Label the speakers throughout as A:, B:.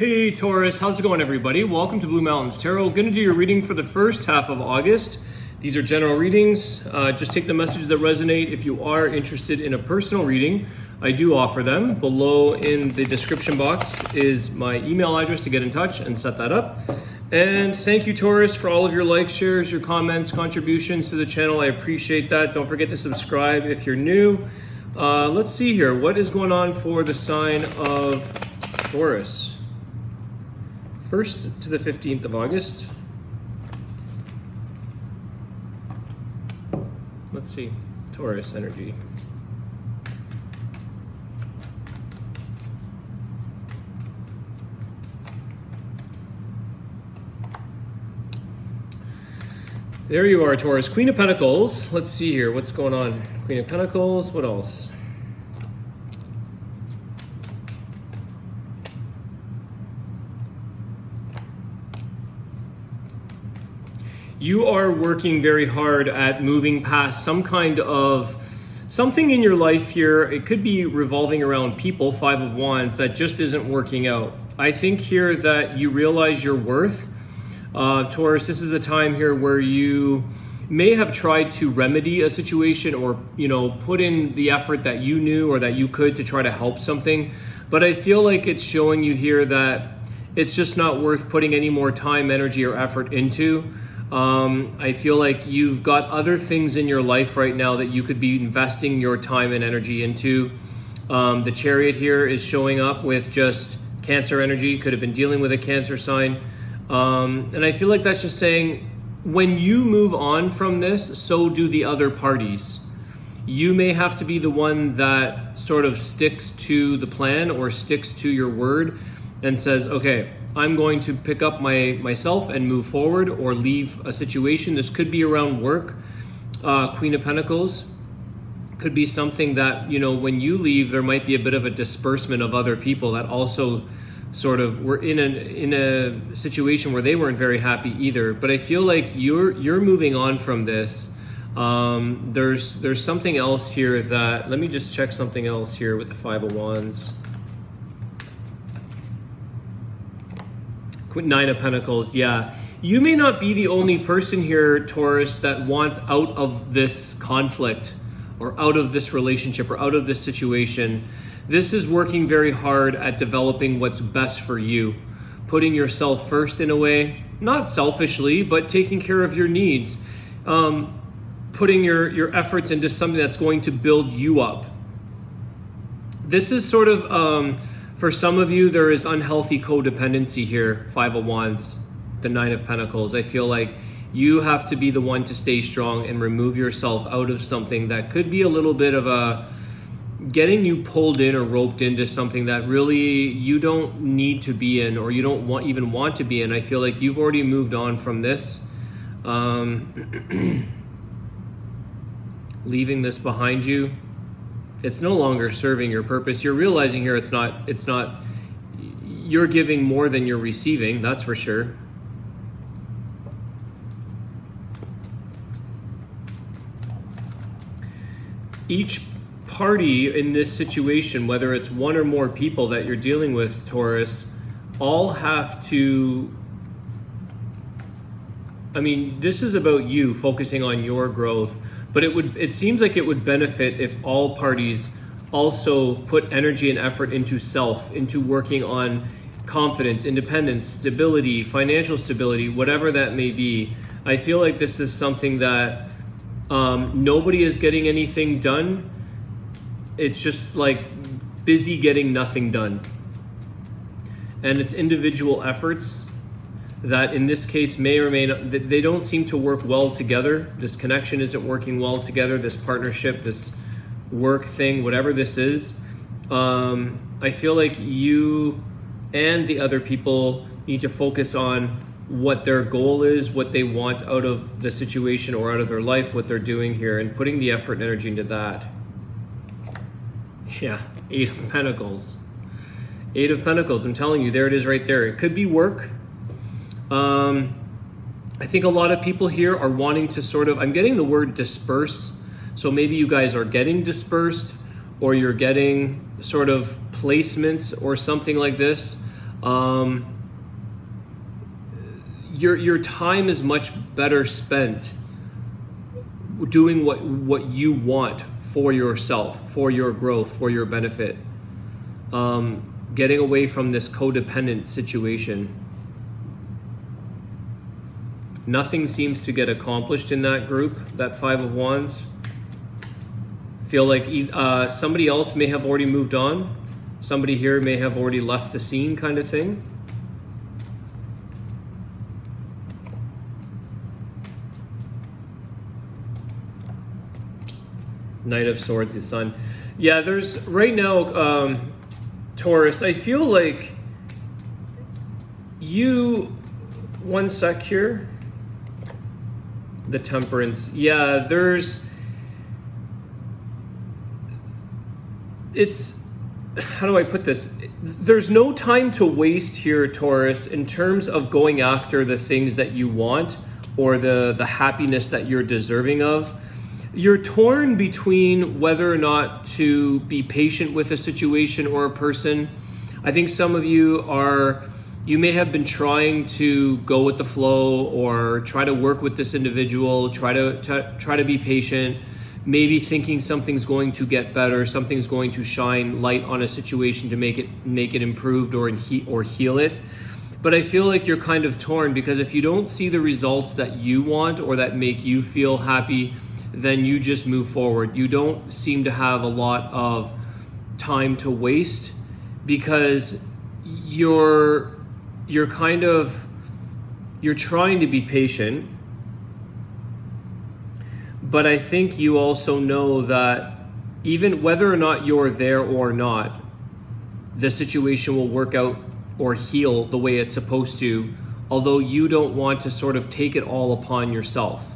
A: Hey Taurus, how's it going everybody? Welcome to Blue Mountains Tarot. Going to do your reading for the first half of August. These are general readings. Just take the messages that resonate. If you are interested in a personal reading, I do offer them. Below in the description box is my email address to get in touch and set that up. And thank you Taurus for all of your likes, shares, your comments, contributions to the channel. I appreciate that. Don't forget to subscribe if you're new. Let's see here. What is going on for the sign of Taurus? 1st to the 15th of August. Let's see, Taurus energy. There you are, Taurus. Queen of Pentacles. Let's see here, what's going on? Queen of Pentacles, what else? You are working very hard at moving past some kind of something in your life here. It could be revolving around people, 5 of Wands, that just isn't working out. I think here that you realize your worth. Taurus, this is a time here where you may have tried to remedy a situation or, put in the effort that you knew or that you could to try to help something. But I feel like it's showing you here that it's just not worth putting any more time, energy, or effort into. I feel like you've got other things in your life right now that you could be investing your time and energy into. The Chariot here is showing up with just Cancer energy, could have been dealing with a Cancer sign. And I feel like that's just saying, when you move on from this, so do the other parties. You may have to be the one that sort of sticks to the plan or sticks to your word and says, okay, I'm going to pick up myself and move forward or leave a situation. This could be around work. Queen of Pentacles could be something that, when you leave, there might be a bit of a disbursement of other people that also sort of were in a situation where they weren't very happy either. But I feel like you're moving on from this. There's something else here that, let me just check something else here with the 5 of Wands. 9 of Pentacles, yeah. You may not be the only person here, Taurus, that wants out of this conflict or out of this relationship or out of this situation. This is working very hard at developing what's best for you, putting yourself first in a way, not selfishly, but taking care of your needs, putting your efforts into something that's going to build you up. This is sort of, for some of you, there is unhealthy codependency here, 5 of Wands, the 9 of Pentacles. I feel like you have to be the one to stay strong and remove yourself out of something that could be a little bit of a getting you pulled in or roped into something that really you don't need to be in or you don't even want to be in. I feel like you've already moved on from this. Leaving this behind you. It's no longer serving your purpose. You're realizing here it's not, you're giving more than you're receiving, that's for sure. Each party in this situation, whether it's one or more people that you're dealing with, Taurus, all have to, this is about you focusing on your growth. But it seems like it would benefit if all parties also put energy and effort into self, into working on confidence, independence, stability, financial stability, whatever that may be. I feel like this is something that nobody is getting anything done. It's just like busy getting nothing done. And it's individual efforts that in this case may or may not, they don't seem to work well together. This connection isn't working well together, this partnership, this work thing, whatever this is. I feel like you and the other people need to focus on what their goal is, what they want out of the situation or out of their life, what they're doing here, and putting the effort and energy into that. Yeah, 8 of Pentacles. 8 of Pentacles, I'm telling you, there it is right there. It could be work. I think a lot of people here are wanting to sort of, I'm getting the word disperse. So maybe you guys are getting dispersed or you're getting sort of placements or something like this. Your time is much better spent doing what you want for yourself, for your growth, for your benefit. Getting away from this codependent situation. Nothing seems to get accomplished in that group, that Five of Wands. Feel like somebody else may have already moved on. Somebody here may have already left the scene, kind of thing. Knight of Swords, the Sun. Yeah, there's right now, Taurus, I feel like you, one sec here. The Temperance. Yeah, it's, how do I put this? There's no time to waste here, Taurus, in terms of going after the things that you want or the happiness that you're deserving of. You're torn between whether or not to be patient with a situation or a person. I think some of you may have been trying to go with the flow or try to work with this individual, try to be patient, maybe thinking something's going to get better, something's going to shine light on a situation to make it improved or heal it. But I feel like you're kind of torn because if you don't see the results that you want or that make you feel happy, then you just move forward. You don't seem to have a lot of time to waste because you're trying to be patient, but I think you also know that even whether or not you're there or not, the situation will work out or heal the way it's supposed to, although you don't want to sort of take it all upon yourself.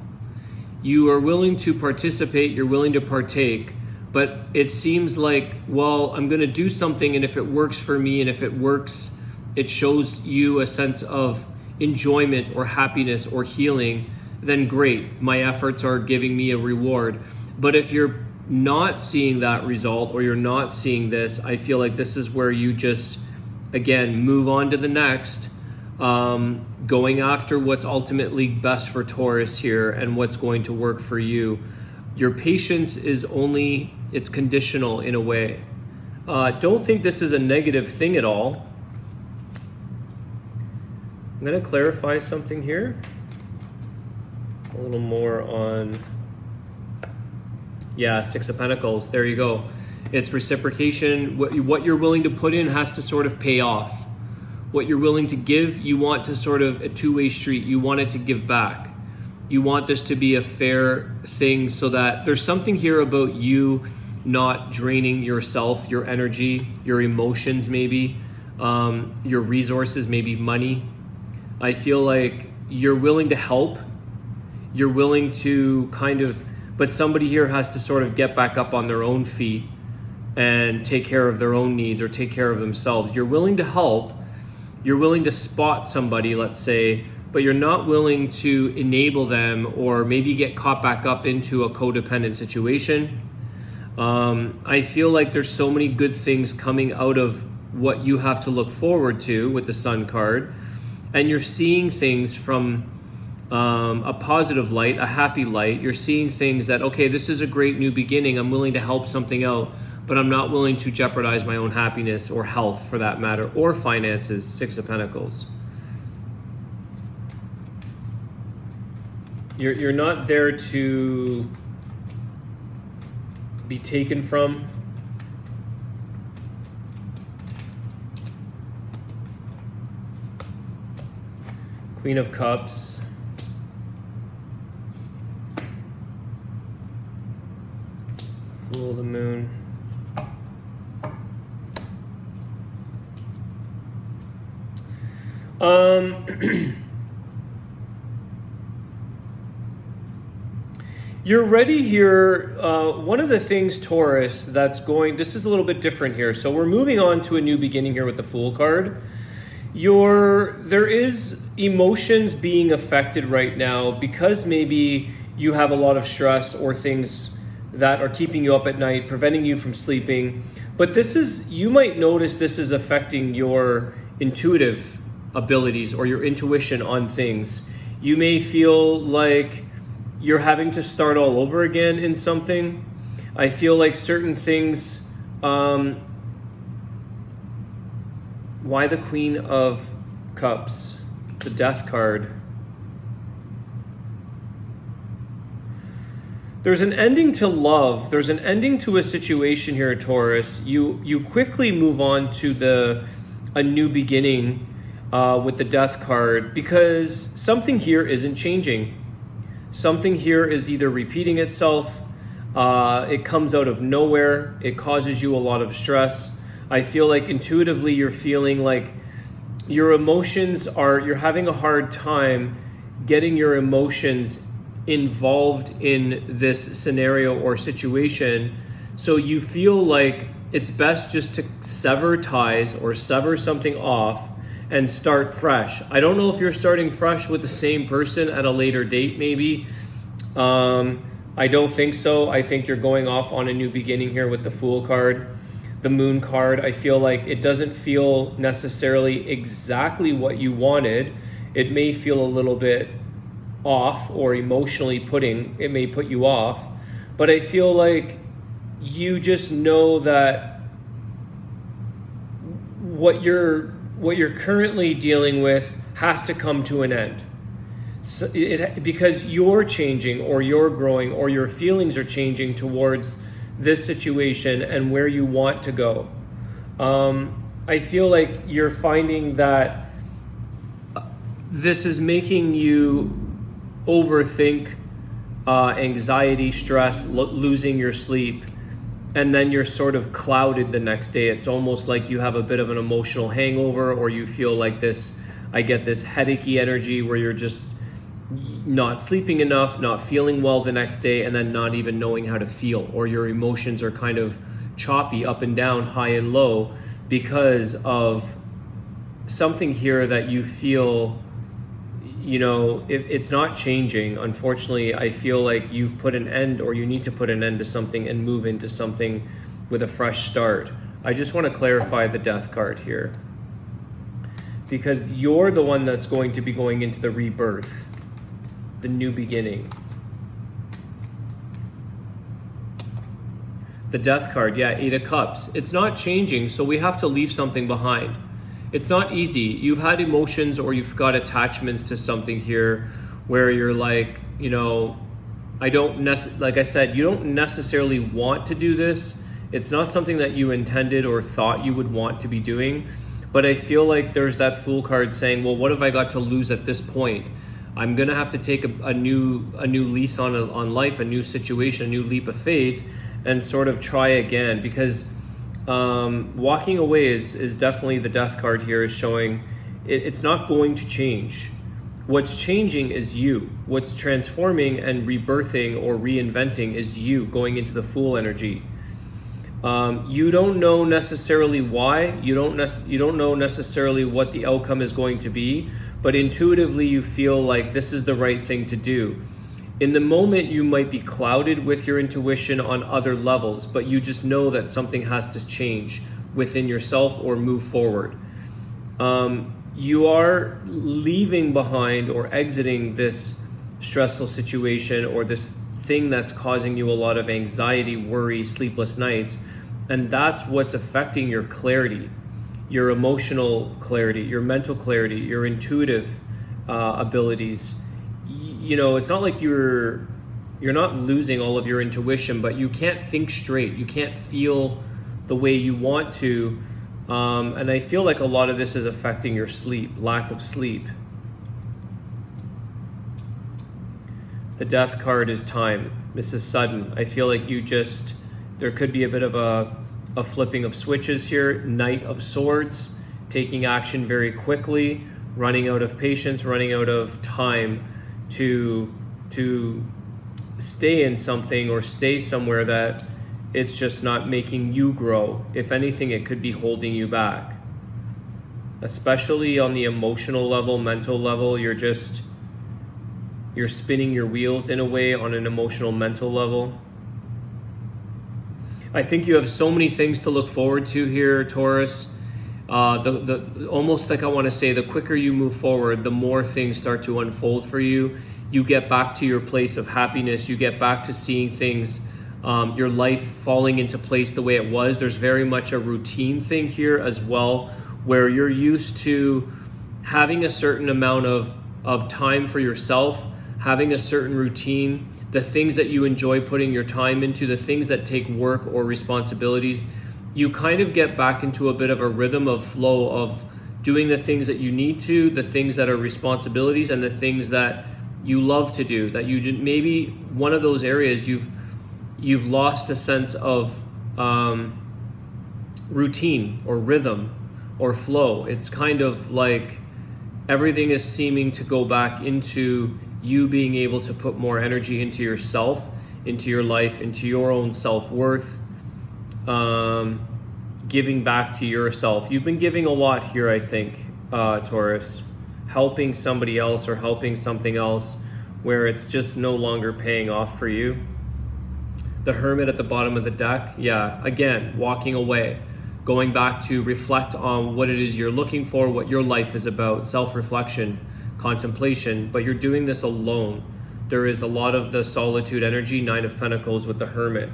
A: You are willing to participate, you're willing to partake, but it seems like, well, I'm going to do something, and if it works for me, and if it works, it shows you a sense of enjoyment or happiness or healing, then great, my efforts are giving me a reward. But if you're not seeing that result or you're not seeing this, I feel like this is where you just, again, move on to the next, going after what's ultimately best for Taurus here and what's going to work for you. Your patience is it's conditional in a way. Don't think this is a negative thing at all. I'm going to clarify something here. A little more on, yeah, Six of Pentacles. There you go. It's reciprocation. What you're willing to put in has to sort of pay off. What you're willing to give, you want to sort of a two-way street. You want it to give back. You want this to be a fair thing so that there's something here about you not draining yourself, your energy, your emotions maybe, your resources, maybe money. I feel like you're willing to help. You're willing to but somebody here has to sort of get back up on their own feet and take care of their own needs or take care of themselves. You're willing to help. You're willing to spot somebody, let's say, but you're not willing to enable them or maybe get caught back up into a codependent situation. I feel like there's so many good things coming out of what you have to look forward to with the Sun card, and you're seeing things from a positive light, a happy light. You're seeing things that, okay, this is a great new beginning. I'm willing to help something out, but I'm not willing to jeopardize my own happiness or health for that matter, or finances, Six of Pentacles. You're not there to be taken from. Queen of Cups. Fool of the Moon. You're ready here. One of the things, Taurus, this is a little bit different here. So we're moving on to a new beginning here with the Fool card. There is emotions being affected right now because maybe you have a lot of stress or things that are keeping you up at night, preventing you from sleeping. But you might notice this is affecting your intuitive abilities or your intuition on things. You may feel like you're having to start all over again in something. I feel like certain things, why the Queen of Cups, the Death card? There's an ending to love. There's an ending to a situation here, Taurus. You quickly move on to a new beginning with the Death card, because something here isn't changing. Something here is either repeating itself, it comes out of nowhere, it causes you a lot of stress. I feel like intuitively you're feeling like your emotions you're having a hard time getting your emotions involved in this scenario or situation. So you feel like it's best just to sever ties or sever something off and start fresh. I don't know if you're starting fresh with the same person at a later date, maybe. I don't think so. I think you're going off on a new beginning here with the Fool card. The Moon card, I feel like it doesn't feel necessarily exactly what you wanted. It may feel a little bit off, or emotionally it may put you off. But I feel like you just know that what you're currently dealing with has to come to an end. So because you're changing, or you're growing, or your feelings are changing towards this situation and where you want to go. I feel like you're finding that this is making you overthink, anxiety, stress, losing your sleep, and then you're sort of clouded the next day. It's almost like you have a bit of an emotional hangover, or you feel like I get this headachy energy where you're just not sleeping enough, not feeling well the next day, and then not even knowing how to feel, or your emotions are kind of choppy up and down, high and low, because of something here that you feel, it's not changing. Unfortunately, I feel like you've put an end, or you need to put an end to something and move into something with a fresh start. I just want to clarify the Death card here, because you're the one that's going to be going into the rebirth, the new beginning. The Death card, yeah, 8 of Cups. It's not changing, so we have to leave something behind. It's not easy. You've had emotions, or you've got attachments to something here where you're like, like I said, you don't necessarily want to do this. It's not something that you intended or thought you would want to be doing. But I feel like there's that Fool card saying, well, what have I got to lose at this point? I'm going to have to take a new lease on life, a new situation, a new leap of faith, and sort of try again. Because walking away is definitely, the Death card here is showing it's not going to change. What's changing is you. What's transforming and rebirthing or reinventing is you going into the Fool energy. You don't know necessarily why. You don't know necessarily what the outcome is going to be, but intuitively you feel like this is the right thing to do. In the moment, you might be clouded with your intuition on other levels, but you just know that something has to change within yourself or move forward. You are leaving behind or exiting this stressful situation, or this thing that's causing you a lot of anxiety, worry, sleepless nights, and that's what's affecting your clarity, your emotional clarity, your mental clarity, your intuitive abilities. It's not like you're not losing all of your intuition, but you can't think straight. You can't feel the way you want to. And I feel like a lot of this is affecting your sleep, lack of sleep. The Death card is time. This is sudden. I feel like there could be a bit of a flipping of switches here. Knight of Swords, taking action very quickly, running out of patience, running out of time to stay in something or stay somewhere that it's just not making you grow. If anything, it could be holding you back. Especially on the emotional level, mental level, you're spinning your wheels in a way on an emotional, mental level. I think you have so many things to look forward to here, Taurus. the almost like I want to say, the quicker you move forward, the more things start to unfold for you. You get back to your place of happiness. You get back to seeing things, your life falling into place the way it was. There's very much a routine thing here as well, where you're used to having a certain amount of time for yourself, having a certain routine, the things that you enjoy putting your time into, the things that take work or responsibilities. You kind of get back into a bit of a rhythm of flow of doing the things that you need to, the things that are responsibilities, and the things that you love to do, that you did. Maybe one of those areas you've lost a sense of routine or rhythm or flow. It's kind of like everything is seeming to go back into you being able to put more energy into yourself, into your life, into your own self-worth, giving back to yourself. You've been giving a lot here, I think, Taurus, helping somebody else or helping something else where it's just no longer paying off for you. The Hermit at the bottom of the deck, yeah, again, walking away, going back to reflect on what it is you're looking for, what your life is about, self-reflection, contemplation, but you're doing this alone. There is a lot of the solitude energy, Nine of Pentacles with the Hermit.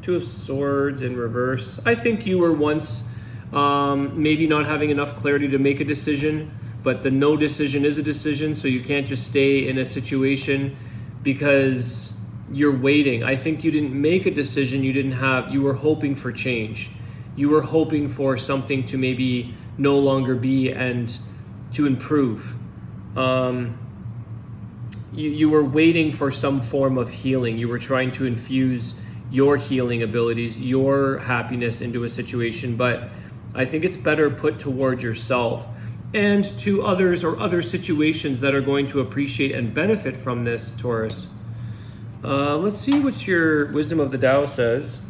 A: Two of Swords in reverse. I think you were once maybe not having enough clarity to make a decision, but the no decision is a decision, so you can't just stay in a situation because you're waiting. I think you didn't make a decision, you were hoping for change. You were hoping for something to maybe no longer be and to improve. You were waiting for some form of healing. You were trying to infuse your healing abilities, your happiness into a situation, but I think it's better put toward yourself and to others or other situations that are going to appreciate and benefit from this, Taurus. Let's see what your Wisdom of the Tao says.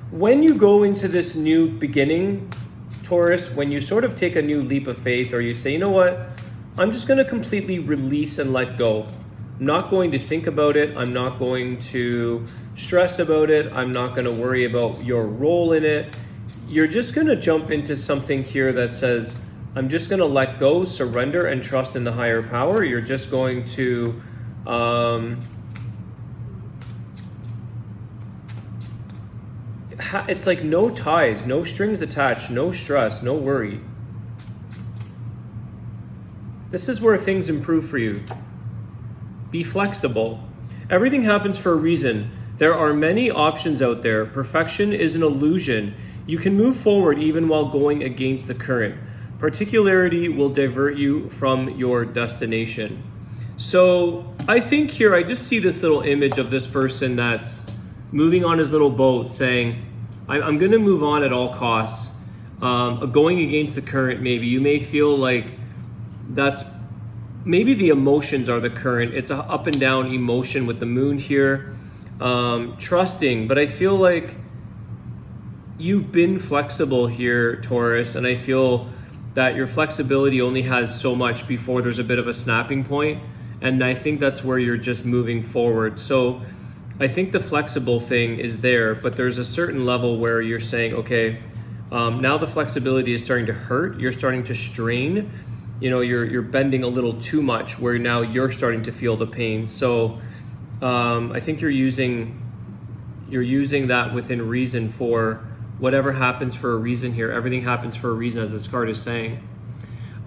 A: When you go into this new beginning, Taurus, when you sort of take a new leap of faith, or you say, you know what, I'm just going to completely release and let go. I'm not going to think about it. I'm not going to stress about it. I'm not going to worry about your role in it. You're just going to jump into something here that says, I'm just going to let go, surrender, and trust in the higher power. You're just going to it's like no ties, no strings attached, no stress, no worry. This is where things improve for you. Be flexible. Everything happens for a reason. There are many options out there. Perfection is an illusion. You can move forward even while going against the current. Particularity will divert you from your destination. So I think here, I just see this little image of this person that's moving on his little boat saying, I'm going to move on at all costs. Going against the current, maybe. You may feel like that's maybe the emotions are the current. It's a up and down emotion with the moon here. Trusting, but I feel like you've been flexible here, Taurus, and I feel that your flexibility only has so much before there's a bit of a snapping point, and I think that's where you're just moving forward. So I think the flexible thing is there, but there's a certain level where you're saying, okay, now the flexibility is starting to hurt. You're starting to strain. You know, you're bending a little too much, where now you're starting to feel the pain. So I think you're using that within reason for whatever happens for a reason here. Everything happens for a reason, as this card is saying.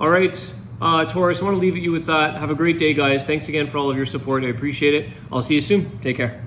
A: All right, Taurus, I want to leave you with that. Have a great day, guys. Thanks again for all of your support. I appreciate it. I'll see you soon. Take care.